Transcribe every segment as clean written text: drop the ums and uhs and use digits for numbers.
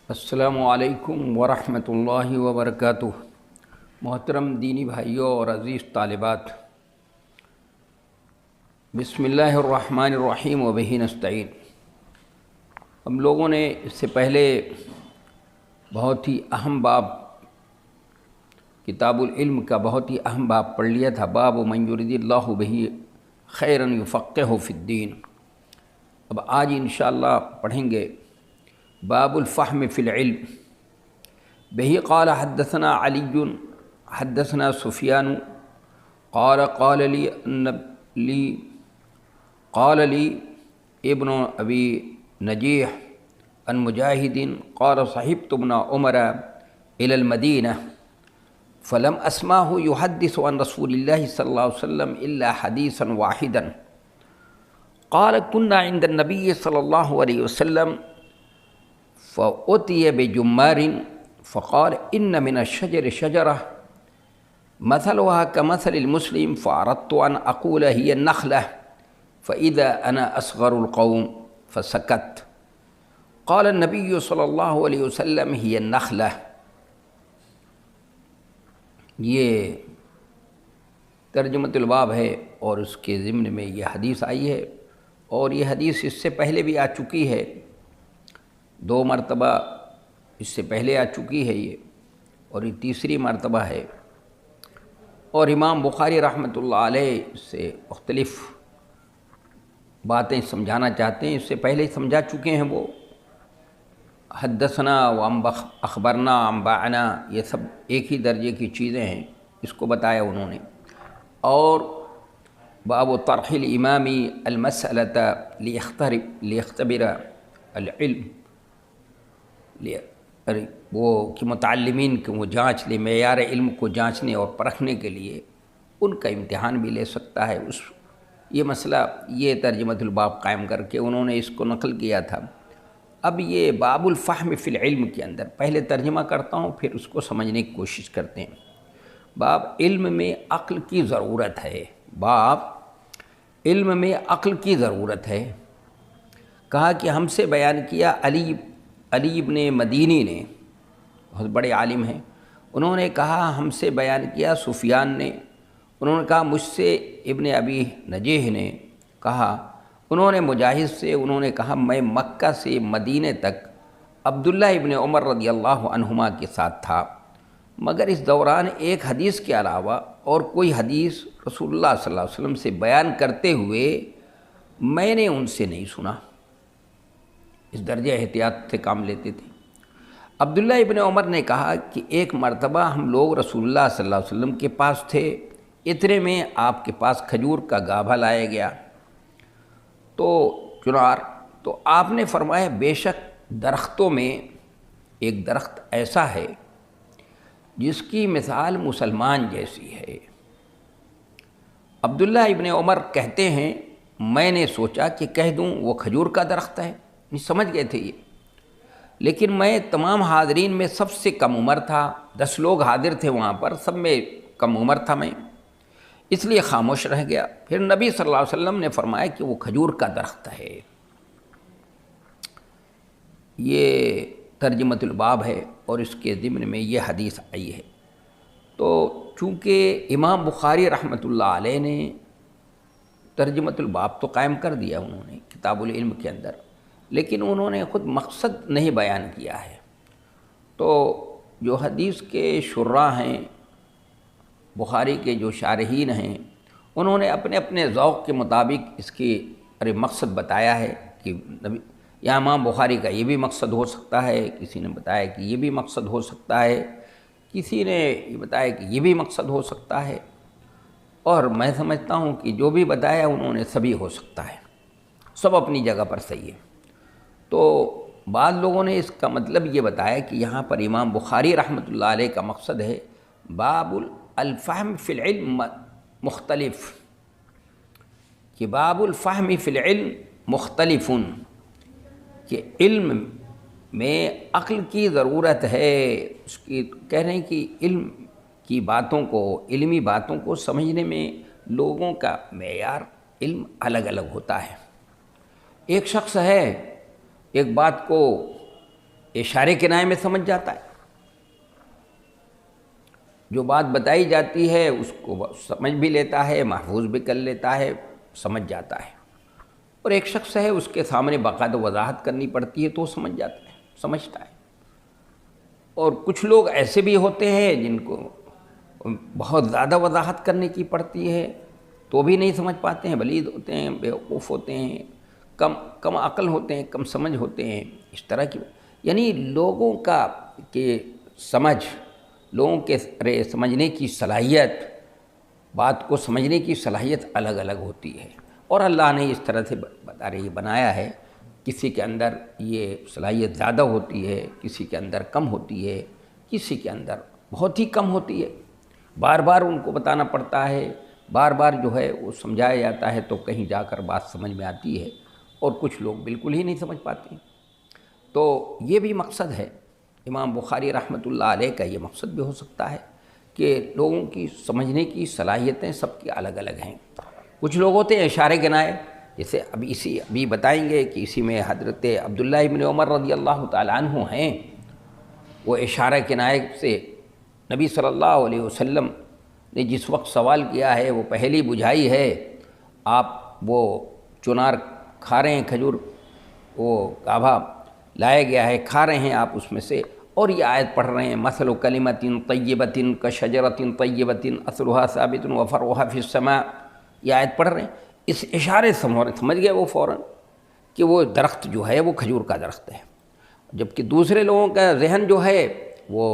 السلام علیکم ورحمۃ اللہ وبرکاتہ۔ محترم دینی بھائیوں اور عزیز طالبات، بسم اللہ الرحمن الرحیم وبہ نستعین۔ ہم لوگوں نے اس سے پہلے بہت ہی اہم باب، کتاب العلم کا بہت ہی اہم باب پڑھ لیا تھا، باب من یرید اللہ بہ خیرا یفقہہ فی الدین۔ اب آج انشاءاللہ پڑھیں گے باب الفہم فی العلم۔ بہ قال حدثنا علی حدثنا سفیان قال لی ابن ابی نجیح عن مجاہد قال صحبت ابن عمر الى المدینہ فلم اسمعه يحدث عن رسول اللہ صلی اللہ علیہ وسلم الا حدیثا واحدا قال كنا عند النبی صلی اللہ علیہ وسلم فأتي بجمار فقال إن من الشجر شجرة مثلها كمثل المسلم فأردت أن أقول هي النخلة فإذا أنا أصغر القوم فسكت قال النبي صلى الله عليه وسلم هي النخلة۔ یہ ترجمۃ الباب ہے اور اس کے ضمن میں یہ حدیث آئی ہے، اور یہ حدیث اس سے پہلے بھی آ چکی ہے، 2 مرتبہ اس سے پہلے آ چکی ہے یہ، اور یہ تیسری مرتبہ ہے۔ اور امام بخاری رحمۃ اللہ علیہ اس سے مختلف باتیں سمجھانا چاہتے ہیں، اس سے پہلے سمجھا چکے ہیں وہ۔ حدثنا و اخبرنا انبانا، یہ سب ایک ہی درجے کی چیزیں ہیں، اس کو بتایا انہوں نے۔ اور باب طرح الامام المسألۃ لیختبر العلم، وہ کہ متعلمین کو وہ جانچ لے، معیار علم کو جانچنے اور پرکھنے کے لیے ان کا امتحان بھی لے سکتا ہے۔ یہ مسئلہ یہ ترجمۃ الباب قائم کر کے انہوں نے اس کو نقل کیا تھا۔ اب یہ باب الفہم فی العلم کے اندر پہلے ترجمہ کرتا ہوں، پھر اس کو سمجھنے کی کوشش کرتے ہیں۔ باب علم میں عقل کی ضرورت ہے، باب علم میں عقل کی ضرورت ہے۔ کہا کہ ہم سے بیان کیا علی ابن مدینی نے، بہت بڑے عالم ہیں، انہوں نے کہا ہم سے بیان کیا سفیان نے، انہوں نے کہا مجھ سے ابن ابی نجیح نے کہا، انہوں نے مجاہد سے، انہوں نے کہا میں مکہ سے مدینے تک عبداللہ ابن عمر رضی اللہ عنہما کے ساتھ تھا، مگر اس دوران ایک حدیث کے علاوہ اور کوئی حدیث رسول اللہ صلی اللہ علیہ وسلم سے بیان کرتے ہوئے میں نے ان سے نہیں سنا۔ اس درجہ احتیاط سے کام لیتے تھے۔ عبداللہ ابن عمر نے کہا کہ ایک مرتبہ ہم لوگ رسول اللہ صلی اللہ علیہ وسلم کے پاس تھے، اتنے میں آپ کے پاس کھجور کا گاھا لایا گیا، تو چنار، تو آپ نے فرمایا بے شک درختوں میں ایک درخت ایسا ہے جس کی مثال مسلمان جیسی ہے۔ عبداللہ ابن عمر کہتے ہیں میں نے سوچا کہ کہہ دوں وہ کھجور کا درخت ہے، سمجھ گئے تھے یہ، لیکن میں تمام حاضرین میں سب سے کم عمر تھا، 10 لوگ حاضر تھے وہاں پر، سب میں کم عمر تھا میں، اس لیے خاموش رہ گیا۔ پھر نبی صلی اللہ علیہ وسلم نے فرمایا کہ وہ کھجور کا درخت ہے۔ یہ ترجمۃ الباب ہے اور اس کے ضمن میں یہ حدیث آئی ہے۔ تو چونکہ امام بخاری رحمۃ اللہ علیہ نے ترجمۃ الباب تو قائم کر دیا انہوں نے کتاب العلم کے اندر، لیکن انہوں نے خود مقصد نہیں بیان کیا ہے۔ تو جو حدیث کے شراح ہیں، بخاری کے جو شارحین ہیں، انہوں نے اپنے اپنے ذوق کے مطابق اس کی مقصد بتایا ہے کہ یا امام بخاری کا یہ بھی مقصد ہو سکتا ہے، کسی نے بتایا کہ یہ بھی مقصد ہو سکتا ہے، کسی نے یہ بتایا کہ یہ بھی مقصد ہو سکتا ہے، اور میں سمجھتا ہوں کہ جو بھی بتایا انہوں نے سبھی ہو سکتا ہے، سب اپنی جگہ پر صحیح ہے۔ تو بعض لوگوں نے اس کا مطلب یہ بتایا کہ یہاں پر امام بخاری رحمۃ اللہ علیہ کا مقصد ہے باب الفہم فی العلم مختلف، کہ باب الفہم فی العلم مختلف، کہ علم میں عقل کی ضرورت ہے، اس کی کہہ رہے ہیں کہ علم کی باتوں کو، علمی باتوں کو سمجھنے میں لوگوں کا معیار علم الگ الگ ہوتا ہے۔ ایک شخص ہے ایک بات کو اشارے کنائے میں سمجھ جاتا ہے، جو بات بتائی جاتی ہے اس کو سمجھ بھی لیتا ہے، محفوظ بھی کر لیتا ہے، سمجھ جاتا ہے۔ اور ایک شخص ہے اس کے سامنے باقاعدہ وضاحت کرنی پڑتی ہے تو وہ سمجھ جاتا ہے، سمجھتا ہے۔ اور کچھ لوگ ایسے بھی ہوتے ہیں جن کو بہت زیادہ وضاحت کرنے کی پڑتی ہے تو بھی نہیں سمجھ پاتے ہیں، بلید ہوتے ہیں، بیوقوف ہوتے ہیں، کم عقل ہوتے ہیں، کم سمجھ ہوتے ہیں، اس طرح کی یعنی لوگوں کا کہ سمجھ، لوگوں کے سمجھنے کی صلاحیت، بات کو سمجھنے کی صلاحیت الگ الگ ہوتی ہے، اور اللہ نے اس طرح سے بتا رہی بنایا ہے، کسی کے اندر یہ صلاحیت زیادہ ہوتی ہے، کسی کے اندر کم ہوتی ہے، کسی کے اندر بہت ہی کم ہوتی ہے۔ بار بار ان کو بتانا پڑتا ہے، بار بار جو ہے وہ سمجھایا جاتا ہے تو کہیں جا کر بات سمجھ میں آتی ہے، اور کچھ لوگ بالکل ہی نہیں سمجھ پاتے۔ تو یہ بھی مقصد ہے، امام بخاری رحمۃ اللہ علیہ کا یہ مقصد بھی ہو سکتا ہے کہ لوگوں کی سمجھنے کی صلاحیتیں سب کی الگ الگ ہیں۔ کچھ لوگ ہوتے ہیں اشارے گنائے، جیسے ابھی بتائیں گے کہ اسی میں حضرت عبداللہ ابن عمر رضی اللہ تعالیٰ عنہ ہیں، وہ اشارہ کنائے سے نبی صلی اللہ علیہ وسلم نے جس وقت سوال کیا ہے وہ پہلی بجھائی ہے، آپ وہ چنار کھا رہے ہیں، کھجور وہ کعبہ لایا گیا ہے، کھا رہے ہیں آپ اس میں سے، اور یہ آیت پڑھ رہے ہیں مثل کلمۃ طیبۃ کشجرۃ طیبۃ اصلها ثابت وفرعها فی السماء، یہ آیت پڑھ رہے ہیں۔ اس اشارے سے سمجھ گئے وہ فوراً کہ وہ درخت جو ہے وہ کھجور کا درخت ہے، جبکہ دوسرے لوگوں کا ذہن جو ہے وہ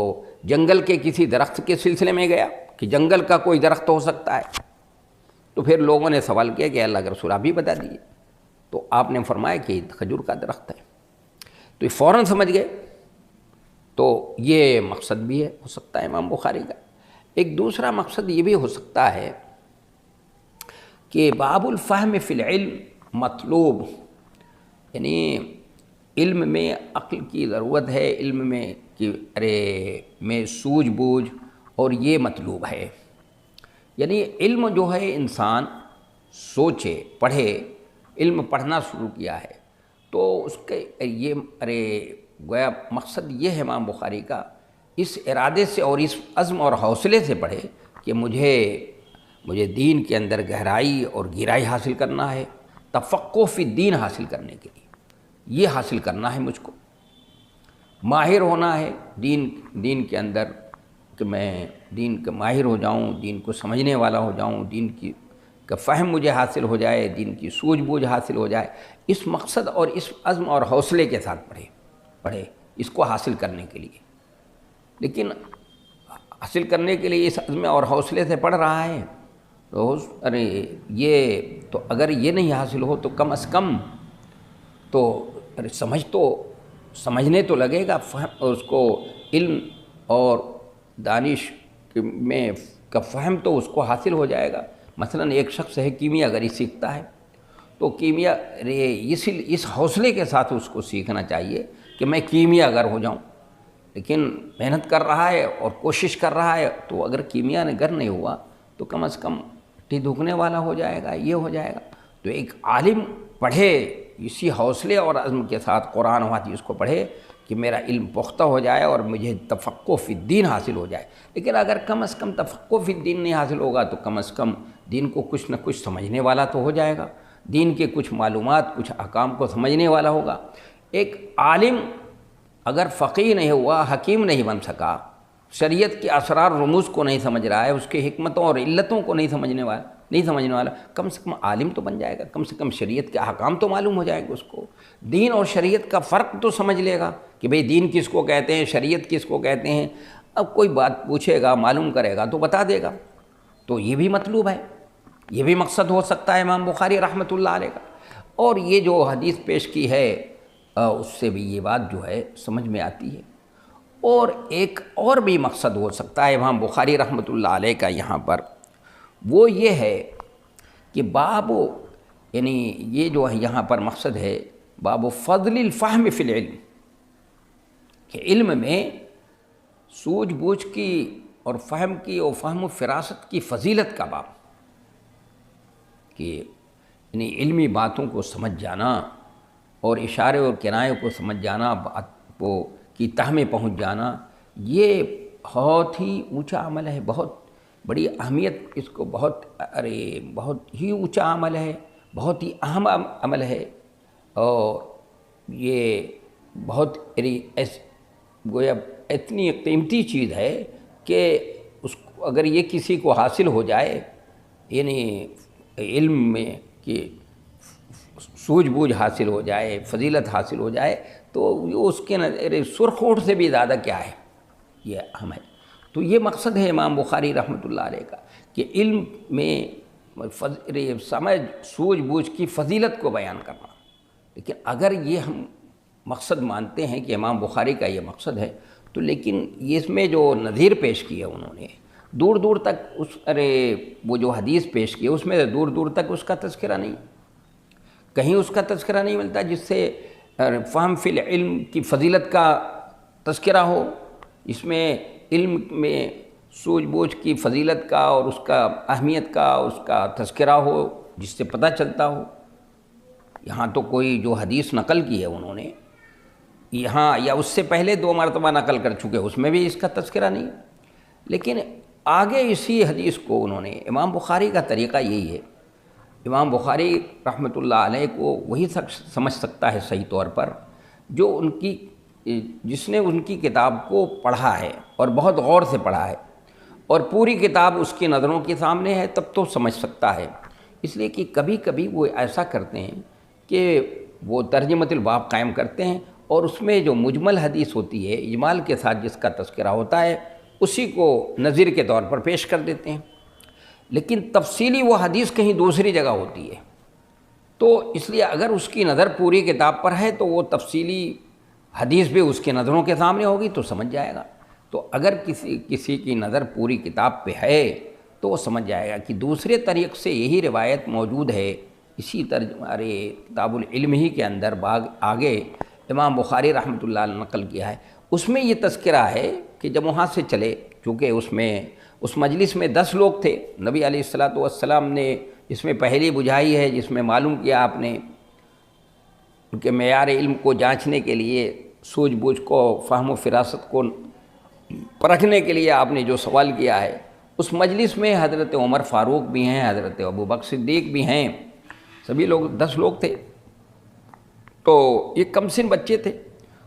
جنگل کے کسی درخت کے سلسلے میں گیا کہ جنگل کا کوئی درخت ہو سکتا ہے، تو پھر لوگوں نے سوال کیا کہ اللہ کے رسول آپ بھی بتا دیجیے، تو آپ نے فرمایا کہ یہ کھجور کا درخت ہے، تو یہ فوراً سمجھ گئے۔ تو یہ مقصد بھی ہو سکتا ہے امام بخاری کا۔ ایک دوسرا مقصد یہ بھی ہو سکتا ہے کہ باب الفہم فی العلم مطلوب، یعنی علم میں عقل کی ضرورت ہے، علم میں سوجھ بوجھ، اور یہ مطلوب ہے۔ یعنی علم جو ہے انسان سوچے پڑھے، علم پڑھنا شروع کیا ہے تو اس کے یہ گویا مقصد یہ ہے امام بخاری کا، اس ارادے سے اور اس عزم اور حوصلے سے پڑھے کہ مجھے دین کے اندر گہرائی اور گہرائی حاصل کرنا ہے، تفقہ فی الدین حاصل کرنے کے لیے یہ حاصل کرنا ہے، مجھ کو ماہر ہونا ہے دین کے اندر، کہ میں دین کا ماہر ہو جاؤں، دین کو سمجھنے والا ہو جاؤں، دین کا فہم مجھے حاصل ہو جائے، دین کی سوجھ بوجھ حاصل ہو جائے، اس مقصد اور اس عزم اور حوصلے کے ساتھ پڑھے اس کو حاصل کرنے کے لیے۔ لیکن حاصل کرنے کے لیے اس عزم اور حوصلے سے پڑھ رہا ہے تو یہ تو اگر یہ نہیں حاصل ہو تو کم از کم تو سمجھنے تو لگے گا، اس کو علم اور دانش میں کا فہم تو اس کو حاصل ہو جائے گا۔ مثلا ایک شخص ہے کیمیا گری سیکھتا ہے تو کیمیا اس حوصلے کے ساتھ اس کو سیکھنا چاہیے کہ میں کیمیا گر ہو جاؤں، لیکن محنت کر رہا ہے اور کوشش کر رہا ہے تو اگر کیمیا گر نہیں ہوا تو کم از کم مٹی دھوکنے والا ہو جائے گا، یہ ہو جائے گا۔ تو ایک عالم پڑھے اسی حوصلے اور عزم کے ساتھ قرآن و حدیث کو پڑھے کہ میرا علم پختہ ہو جائے اور مجھے تفقہ فی الدین حاصل ہو جائے۔ لیکن اگر کم از کم تفقہ فی الدین نہیں حاصل ہوگا تو کم از کم دین کو کچھ نہ کچھ سمجھنے والا تو ہو جائے گا، دین کے کچھ معلومات، کچھ احکام کو سمجھنے والا ہوگا۔ ایک عالم اگر فقیہ نہیں ہوا، حکیم نہیں بن سکا، شریعت کے اسرار رموز کو نہیں سمجھ رہا ہے، اس کے حکمتوں اور علتوں کو نہیں سمجھنے والا، کم سے کم عالم تو بن جائے گا، کم سے کم شریعت کے احکام تو معلوم ہو جائے گا اس کو، دین اور شریعت کا فرق تو سمجھ لے گا کہ بھئی دین کس کو کہتے ہیں، شریعت کس کو کہتے ہیں۔ اب کوئی بات پوچھے گا، معلوم کرے گا تو بتا دے گا، تو یہ بھی مطلوب ہے، یہ بھی مقصد ہو سکتا ہے امام بخاری رحمۃ اللہ علیہ کا۔ اور یہ جو حدیث پیش کی ہے اس سے بھی یہ بات جو ہے سمجھ میں آتی ہے۔ اور ایک اور بھی مقصد ہو سکتا ہے امام بخاری رحمۃ اللہ علیہ کا یہاں پر، وہ یہ ہے کہ باب، یعنی یہ جو ہے یہاں پر مقصد ہے باب فضل الفہم فی العلم، کہ علم میں سوجھ بوجھ کی اور فہم کی اور فہم و فراست کی فضیلت کا باب، کہ یعنی علمی باتوں کو سمجھ جانا اور اشارے اور کنایوں کو سمجھ جانا، بات کو کی تہ میں پہنچ جانا، یہ بہت ہی اونچا عمل ہے، بہت بڑی اہمیت اس کو، بہت ہی اونچا عمل ہے، بہت ہی اہم عمل ہے، اور یہ بہت گویا اتنی قیمتی چیز ہے کہ اس کو اگر یہ کسی کو حاصل ہو جائے، یعنی علم میں کہ سوجھ بوجھ حاصل ہو جائے، فضیلت حاصل ہو جائے، تو یہ اس کے سرخ ہونٹ سے بھی زیادہ کیا ہے، یہ اہم ہے۔ تو یہ مقصد ہے امام بخاری رحمۃ اللہ علیہ کا کہ علم میں سمجھ سوجھ بوجھ کی فضیلت کو بیان کرنا۔ لیکن اگر یہ ہم مقصد مانتے ہیں کہ امام بخاری کا یہ مقصد ہے، تو لیکن اس میں جو نظیر پیش کی ہے انہوں نے، دور دور تک وہ جو حدیث پیش کی ہے اس میں دور دور تک اس کا تذکرہ نہیں، کہیں اس کا تذکرہ نہیں ملتا جس سے فہم فی العلم کی فضیلت کا تذکرہ ہو، اس میں علم میں سوجھ بوجھ کی فضیلت کا اور اس کا اہمیت کا اس کا تذکرہ ہو جس سے پتہ چلتا ہو۔ یہاں تو کوئی جو حدیث نقل کی ہے انہوں نے، یہاں یا اس سے پہلے 2 مرتبہ نقل کر چکے، اس میں بھی اس کا تذکرہ نہیں، لیکن آگے اسی حدیث کو انہوں نے، امام بخاری کا طریقہ یہی ہے، امام بخاری رحمۃ اللہ علیہ کو وہی سمجھ سکتا ہے صحیح طور پر جو جس نے ان کی کتاب کو پڑھا ہے اور بہت غور سے پڑھا ہے، اور پوری کتاب اس کی نظروں کے سامنے ہے، تب تو سمجھ سکتا ہے۔ اس لیے کہ کبھی کبھی وہ ایسا کرتے ہیں کہ وہ ترجمۃ الباب قائم کرتے ہیں اور اس میں جو مجمل حدیث ہوتی ہے، اجمال کے ساتھ جس کا تذکرہ ہوتا ہے، اسی کو نظیر کے طور پر پیش کر دیتے ہیں، لیکن تفصیلی وہ حدیث کہیں دوسری جگہ ہوتی ہے۔ تو اس لیے اگر اس کی نظر پوری کتاب پر ہے تو وہ تفصیلی حدیث بھی اس کے نظروں کے سامنے ہوگی تو سمجھ جائے گا۔ تو اگر کسی کی نظر پوری کتاب پہ ہے تو وہ سمجھ جائے گا کہ دوسرے طریق سے یہی روایت موجود ہے، اسی کتاب العلم ہی کے اندر آگے امام بخاری رحمۃ اللہ علیہ نے نقل کیا ہے، اس میں یہ تذکرہ ہے کہ جب وہاں سے چلے، چونکہ اس مجلس میں 10 لوگ تھے، نبی علیہ الصلاۃ والسلام نے اس میں پہلی بجھائی ہے جس میں معلوم کیا آپ نے کہ معیار علم کو جانچنے کے لیے، سوجھ بوجھ کو، فہم و فراست کو پرکھنے کے لیے آپ نے جو سوال کیا ہے، اس مجلس میں حضرت عمر فاروق بھی ہیں، حضرت ابوبکر صدیق بھی ہیں، سبھی لوگ 10 لوگ تھے، تو یہ کم سن بچے تھے۔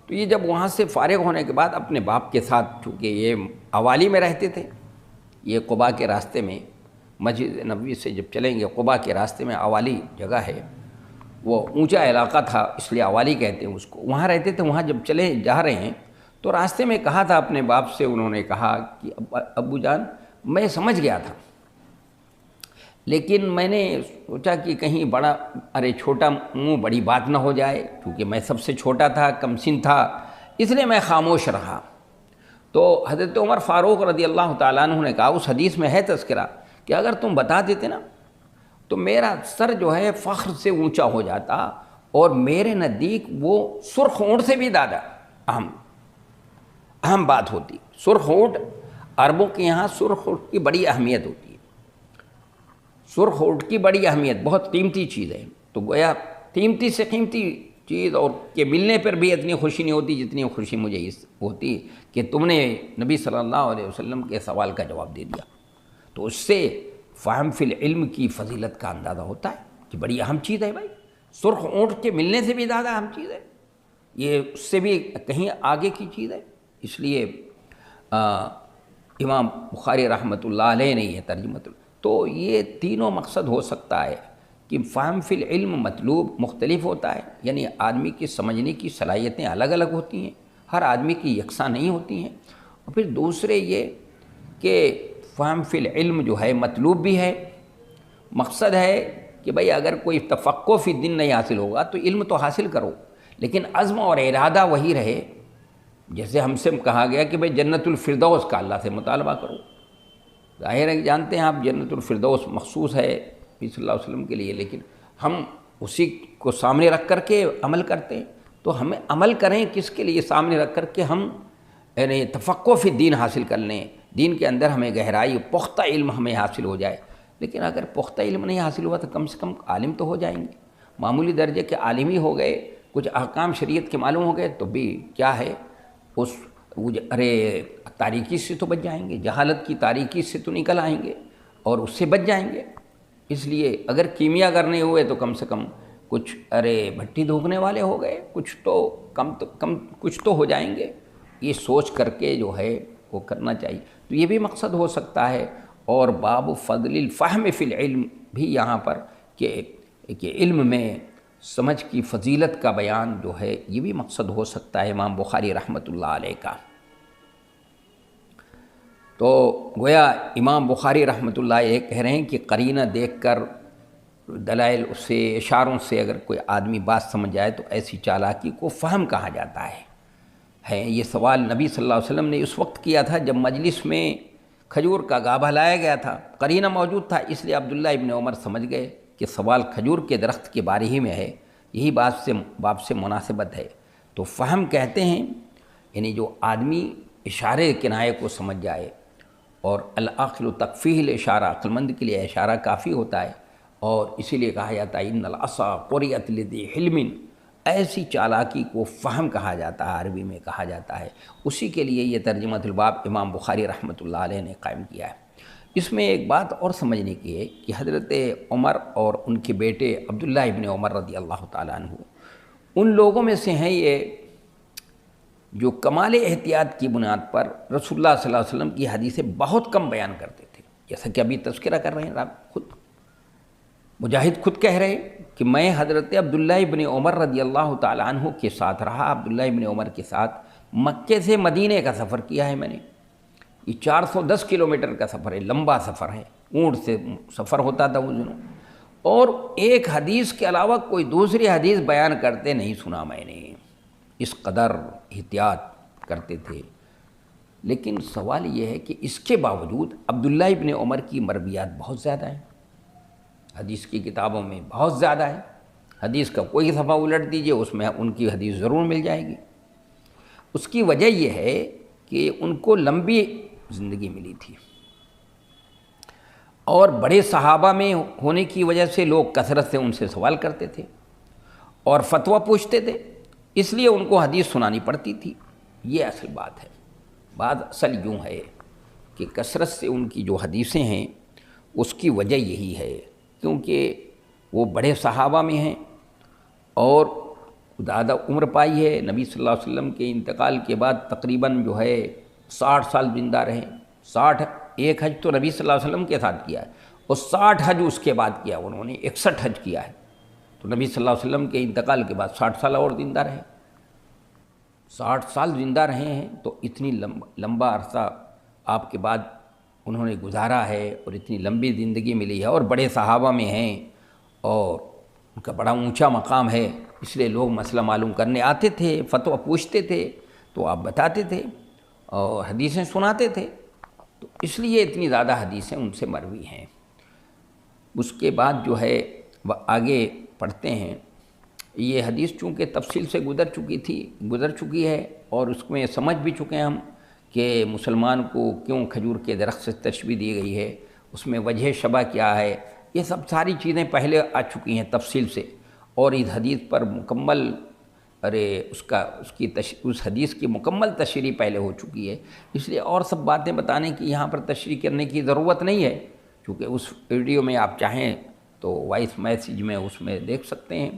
تو یہ جب وہاں سے فارغ ہونے کے بعد اپنے باپ کے ساتھ، چونکہ یہ اوالی میں رہتے تھے، یہ قباء کے راستے میں، مسجد نبوی سے جب چلیں گے قباء کے راستے میں اوالی جگہ ہے، وہ اونچا علاقہ تھا اس لیے اوالی کہتے ہیں اس کو، وہاں رہتے تھے۔ وہاں جب چلے جا رہے ہیں تو راستے میں کہا تھا اپنے باپ سے، انہوں نے کہا کہ ابو جان میں سمجھ گیا تھا، لیکن میں نے سوچا کہ کہیں چھوٹا منہ بڑی بات نہ ہو جائے، کیونکہ میں سب سے چھوٹا تھا، کم سن تھا، اس لیے میں خاموش رہا۔ تو حضرت عمر فاروق رضی اللہ تعالیٰ عنہ نے کہا، اس حدیث میں ہے تذکرہ کہ اگر تم بتا دیتے نا تو میرا سر جو ہے فخر سے اونچا ہو جاتا، اور میرے نزدیک وہ سرخ اونٹ سے بھی زیادہ اہم بات ہوتی۔ سرخ اونٹ، عربوں کے یہاں سرخ اونٹ کی بڑی اہمیت ہوتی ہے، سرخ اونٹ کی بڑی اہمیت، بہت قیمتی چیز ہے۔ تو گویا قیمتی سے قیمتی چیز، اور کہ ملنے پر بھی اتنی خوشی نہیں ہوتی جتنی خوشی مجھے اس ہوتی کہ تم نے نبی صلی اللہ علیہ وسلم کے سوال کا جواب دے دیا۔ تو اس سے فہم فی العلم کی فضیلت کا اندازہ ہوتا ہے کہ بڑی اہم چیز ہے بھائی، سرخ اونٹ کے ملنے سے بھی زیادہ اہم چیز ہے، یہ اس سے بھی کہیں آگے کی چیز ہے۔ اس لیے امام بخاری رحمۃ اللہ علیہ نے یہ ترجمہ، تو یہ تینوں مقصد ہو سکتا ہے کہ فہم فی العلم مطلوب مختلف ہوتا ہے، یعنی آدمی کی سمجھنے کی صلاحیتیں الگ الگ ہوتی ہیں، ہر آدمی کی یکساں نہیں ہوتی ہیں، اور پھر دوسرے یہ کہ فہم فی العلم جو ہے مطلوب بھی ہے، مقصد ہے کہ بھئی اگر کوئی تفقہ فی الدین نہیں حاصل ہوگا تو علم تو حاصل کرو، لیکن عزم اور ارادہ وہی رہے۔ جیسے ہم سے کہا گیا کہ بھئی جنت الفردوس کا اللہ سے مطالبہ کرو، ظاہر ہے کہ جانتے ہیں آپ جنت الفردوس مخصوص ہے نبی صلی اللہ علیہ وسلم کے لیے، لیکن ہم اسی کو سامنے رکھ کر کے عمل کرتے ہیں۔ تو ہمیں عمل کریں کس کے لیے؟ سامنے رکھ کر کے ہم یعنی تفقہ فی الدین حاصل کر لیں، دین کے اندر ہمیں گہرائی، پختہ علم ہمیں حاصل ہو جائے۔ لیکن اگر پختہ علم نہیں حاصل ہوا تو کم سے کم عالم تو ہو جائیں گے، معمولی درجے کے عالم ہی ہو گئے، کچھ احکام شریعت کے معلوم ہو گئے تو بھی کیا ہے، ارے تاریکی سے تو بچ جائیں گے، جہالت کی تاریکی سے تو نکل آئیں گے اور اس سے بچ جائیں گے۔ اس لیے اگر کیمیا کرنے ہوئے تو کم سے کم کچھ بھٹی دھوکنے والے ہو گئے، کچھ تو ہو جائیں گے، یہ سوچ کر کے جو ہے وہ کرنا چاہیے۔ تو یہ بھی مقصد ہو سکتا ہے۔ اور باب فضل الفہم فی العلم بھی یہاں پر کہ علم میں سمجھ کی فضیلت کا بیان جو ہے یہ بھی مقصد ہو سکتا ہے امام بخاری رحمۃ اللہ علیہ کا۔ تو گویا امام بخاری رحمۃ اللہ علیہ کہہ رہے ہیں کہ قرینہ دیکھ کر، دلائل سے، اشاروں سے اگر کوئی آدمی بات سمجھ جائے تو ایسی چالاکی کو فہم کہا جاتا ہے۔ یہ سوال نبی صلی اللہ علیہ وسلم نے اس وقت کیا تھا جب مجلس میں کھجور کا گابھا لایا گیا تھا، قرینہ موجود تھا، اس لیے عبداللہ ابن عمر سمجھ گئے کہ سوال کھجور کے درخت کے بارے ہی میں ہے، یہی باب سے مناسبت ہے۔ تو فہم کہتے ہیں یعنی جو آدمی اشارے کنایے کو سمجھ جائے، اور العقل تکفیہ الاشارہ، عقل مند کے لیے اشارہ کافی ہوتا ہے، اور اسی لیے کہا جاتا ہے ان العصا قرئت لذی حلم، ایسی چالاکی کو فہم کہا جاتا ہے، عربی میں کہا جاتا ہے۔ اسی کے لیے یہ ترجمہ الباب امام بخاری رحمۃ اللہ علیہ نے قائم کیا ہے۔ اس میں ایک بات اور سمجھنے کی ہے کہ حضرت عمر اور ان کے بیٹے عبداللہ ابن عمر رضی اللہ تعالیٰ عنہ ان لوگوں میں سے ہیں یہ جو کمال احتیاط کی بنیاد پر رسول اللہ صلی اللہ علیہ وسلم کی حدیثیں بہت کم بیان کرتے تھے، جیسا کہ ابھی تذکرہ کر رہے ہیں آپ خود، مجاہد خود کہہ رہے کہ میں حضرت عبداللہ ابن عمر رضی اللہ تعالیٰ عنہ کے ساتھ رہا، عبداللہ ابن عمر کے ساتھ مکے سے مدینے کا سفر کیا ہے میں نے۔ یہ 410 کلومیٹر کا سفر ہے، لمبا سفر ہے، اونٹ سے سفر ہوتا تھا اس دنوں، اور ایک حدیث کے علاوہ کوئی دوسری حدیث بیان کرتے نہیں سنا میں نے، اس قدر احتیاط کرتے تھے۔ لیکن سوال یہ ہے کہ اس کے باوجود عبداللہ ابن عمر کی مرویات بہت زیادہ ہیں، حدیث کی کتابوں میں بہت زیادہ ہے، حدیث کا کوئی صفحہ الٹ دیجئے اس میں ان کی حدیث ضرور مل جائے گی۔ اس کی وجہ یہ ہے کہ ان کو لمبی زندگی ملی تھی، اور بڑے صحابہ میں ہونے کی وجہ سے لوگ کثرت سے ان سے سوال کرتے تھے اور فتویٰ پوچھتے تھے، اس لیے ان کو حدیث سنانی پڑتی تھی۔ یہ اصل بات ہے۔ بات اصل یوں ہے کہ کثرت سے ان کی جو حدیثیں ہیں اس کی وجہ یہی ہے کیونکہ وہ بڑے صحابہ میں ہیں اور زیادہ عمر پائی ہے، نبی صلی اللہ علیہ وسلم کے انتقال کے بعد تقریباً جو ہے 60 سال زندہ رہے، 60 ایک حج تو نبی صلی اللہ علیہ وسلم کے ساتھ کیا ہے اور 60 حج اس کے بعد کیا، انہوں نے 61 حج کیا ہے، تو نبی صلی اللہ علیہ وسلم کے انتقال کے بعد 60 سال اور زندہ رہے، 60 سال زندہ رہے ہیں، تو اتنی لمبا عرصہ آپ کے بعد انہوں نے گزارا ہے اور اتنی لمبی زندگی ملی ہے اور بڑے صحابہ میں ہیں اور ان کا بڑا اونچا مقام ہے، اس لیے لوگ مسئلہ معلوم کرنے آتے تھے، فتویٰ پوچھتے تھے تو آپ بتاتے تھے اور حدیثیں سناتے تھے، تو اس لیے اتنی زیادہ حدیثیں ان سے مروی ہیں۔ اس کے بعد جو ہے وہ آگے پڑھتے ہیں، یہ حدیث چونکہ تفصیل سے گزر چکی ہے اور اس میں سمجھ بھی چکے ہیں ہم کہ مسلمان کو کیوں کھجور کے درخت سے تشبیہ دی گئی ہے، اس میں وجہ شبہ کیا ہے، یہ سب ساری چیزیں پہلے آ چکی ہیں تفصیل سے، اور اس حدیث پر مکمل اس حدیث کی مکمل تشریح پہلے ہو چکی ہے، اس لیے اور سب باتیں بتانے کی یہاں پر تشریح کرنے کی ضرورت نہیں ہے، کیونکہ اس ویڈیو میں آپ چاہیں تو وائس میسیج میں اس میں دیکھ سکتے ہیں،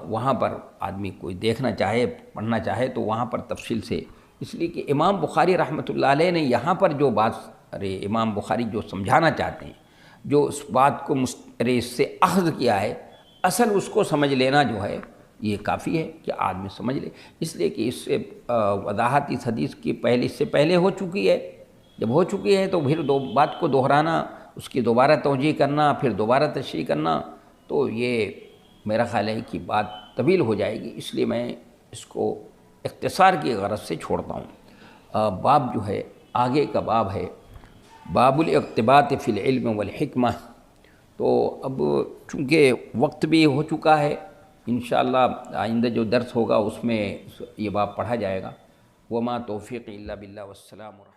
وہاں پر آدمی کوئی دیکھنا چاہے پڑھنا چاہے تو وہاں پر تفصیل سے، اس لیے کہ امام بخاری رحمۃ اللہ علیہ نے یہاں پر جو بات امام بخاری جو سمجھانا چاہتے ہیں، جو اس بات کو اس سے اخذ کیا ہے، اصل اس کو سمجھ لینا جو ہے یہ کافی ہے کہ آدمی سمجھ لے، اس لیے کہ اس سے وضاحت اس حدیث کی اس سے پہلے ہو چکی ہے، جب ہو چکی ہے تو پھر بات کو دہرانا، اس کی دوبارہ توجیہ کرنا، پھر دوبارہ تشریح کرنا، تو یہ میرا خیال ہے کہ بات طویل ہو جائے گی، اس لیے میں اس کو اختصار کی غرض سے چھوڑتا ہوں۔ باب جو ہے آگے کا باب ہے باب الاقتباس فی العلم والحکمہ، تو اب چونکہ وقت بھی ہو چکا ہے، انشاءاللہ آئندہ جو درس ہوگا اس میں یہ باب پڑھا جائے گا۔ وما توفیق الا باللہ، والسلام علیکم۔